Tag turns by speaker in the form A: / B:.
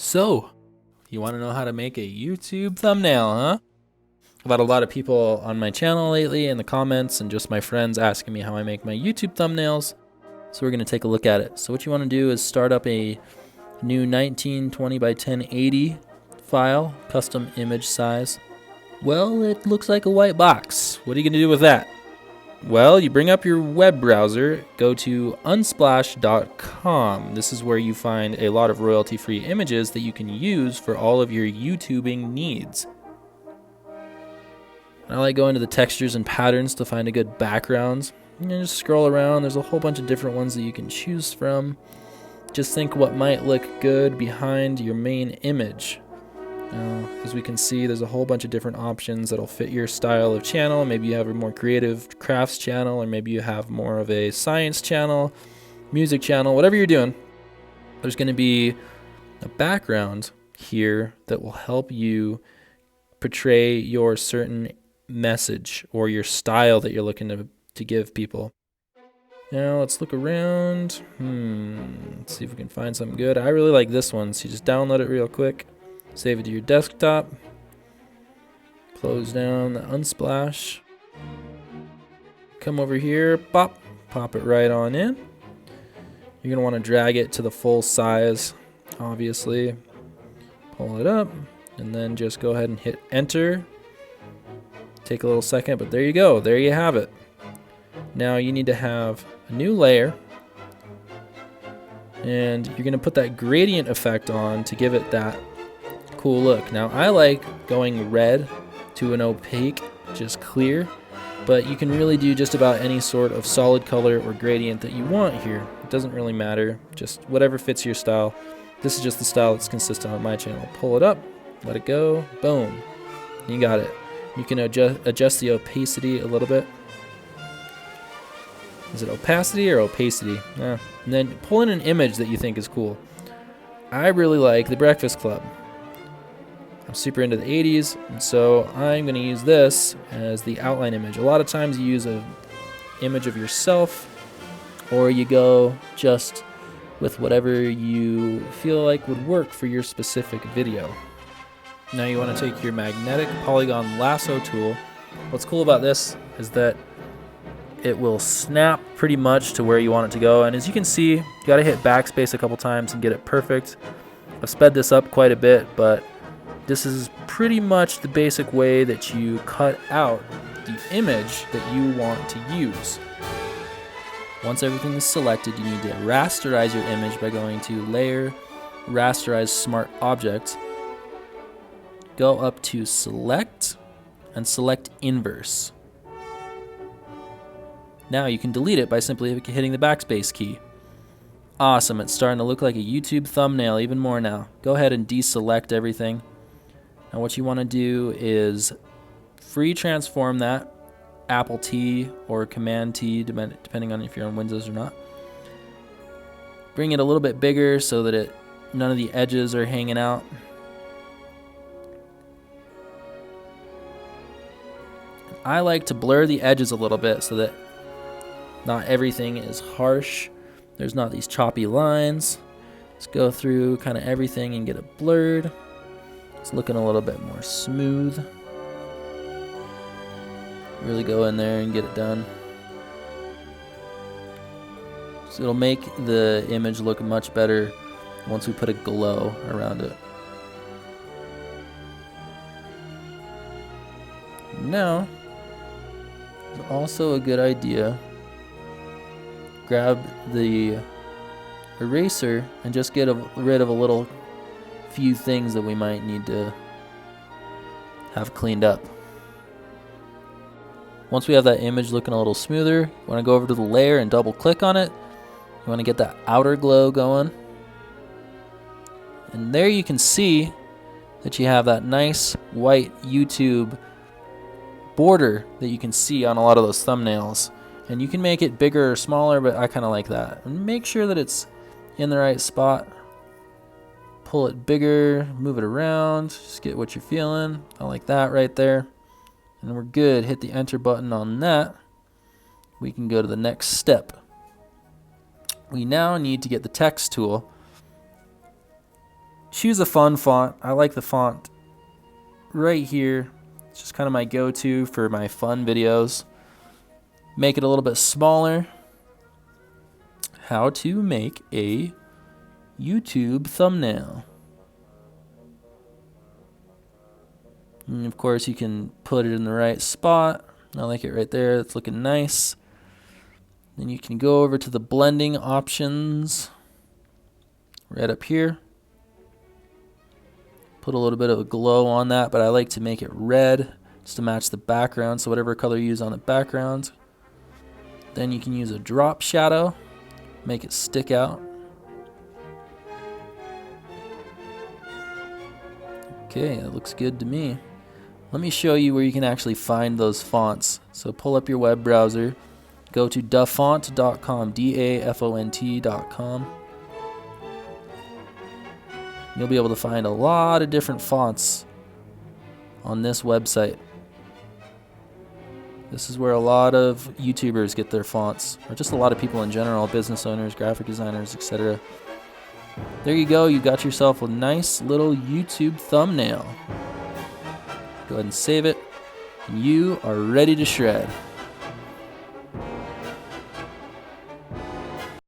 A: So, you want to know how to make a YouTube thumbnail, huh? I've had a lot of people on my channel lately in the comments and just my friends asking me how I make my YouTube thumbnails. So we're going to take a look at it. So what you want to do is start up a new 1920 by 1080 file, custom image size. Well, it looks like a white box. What are you going to do with that? Well, you bring up your web browser, go to unsplash.com. This is where you find a lot of royalty-free images that you can use for all of your YouTubing needs. I like going to the textures and patterns to find a good backgrounds. You just scroll around, there's a whole bunch of different ones that you can choose from. Just think what might look good behind your main image. Now, as we can see, there's a whole bunch of different options that'll fit your style of channel. Maybe you have a more creative crafts channel, or maybe you have more of a science channel, music channel, whatever you're doing. There's going to be a background here that will help you portray your certain message or your style that you're looking to give people. Now let's look around. Let's see if we can find something good. I really like this one, so you just download it real quick. Save it to your desktop. Close down the Unsplash. Come over here, pop it right on in. You're gonna want to drag it to the full size, obviously. Pull it up, and then just go ahead and hit enter. Take a little second, but there you go. There you have it. Now you need to have a new layer, and you're gonna put that gradient effect on to give it that cool look. Now I like going red to an opaque, just clear, but you can really do just about any sort of solid color or gradient that you want here. It doesn't really matter, just whatever fits your style. This is just the style that's consistent on my channel. Pull it up, let it go, boom, you got it. You can adjust the opacity a little bit. Is it opacity or opacity? And then pull in an image that you think is cool. I really like The Breakfast Club. I'm super into the 80s, and so I'm going to use this as the outline image. A lot of times you use an image of yourself, or you go just with whatever you feel like would work for your specific video. Now you want to take your magnetic Polygon Lasso tool. What's cool about this is that it will snap pretty much to where you want it to go, and as you can see, you got to hit backspace a couple times and get it perfect. I've sped this up quite a bit, but this is pretty much the basic way that you cut out the image that you want to use. Once everything is selected, you need to rasterize your image by going to Layer, Rasterize Smart Objects. Go up to Select and select Inverse. Now you can delete it by simply hitting the backspace key. Awesome, it's starting to look like a YouTube thumbnail even more now. Go ahead and deselect everything. Now what you want to do is free transform that, Apple T or Command T, depending on if you're on Windows or not. Bring it a little bit bigger so that none of the edges are hanging out. I like to blur the edges a little bit so that not everything is harsh. There's not these choppy lines. Let's go through kind of everything and get it blurred. It's looking a little bit more smooth. Really go in there and get it done. So it'll make the image look much better once we put a glow around it. Now, it's also a good idea. Grab the eraser and just get rid of a little few things that we might need to have cleaned up. Once we have that image looking a little smoother, you want to go over to the layer and double click on it. You want to get that outer glow going. And there you can see that you have that nice white YouTube border that you can see on a lot of those thumbnails. And you can make it bigger or smaller, but I kind of like that. And make sure that it's in the right spot. Pull it bigger, move it around, just get what you're feeling. I like that right there. And we're good. Hit the enter button on that. We can go to the next step. We now need to get the text tool choose a fun font. I like the font right here. It's just kind of my go-to for my fun videos. Make it a little bit smaller. How to make a YouTube thumbnail. And of course you can put it in the right spot. I like it right there. It's looking nice. Then you can go over to the blending options right up here. Put a little bit of a glow on that, but I like to make it red just to match the background. So whatever color you use on the background. Then you can use a drop shadow, make it stick out. Okay, that looks good to me. Let me show you where you can actually find those fonts. So pull up your web browser, go to dafont.com, dafont.com. You'll be able to find a lot of different fonts on this website. This is where a lot of YouTubers get their fonts, or just a lot of people in general, business owners, graphic designers, etc. There you go, you got yourself a nice little YouTube thumbnail. Go ahead and save it, and you are ready to shred.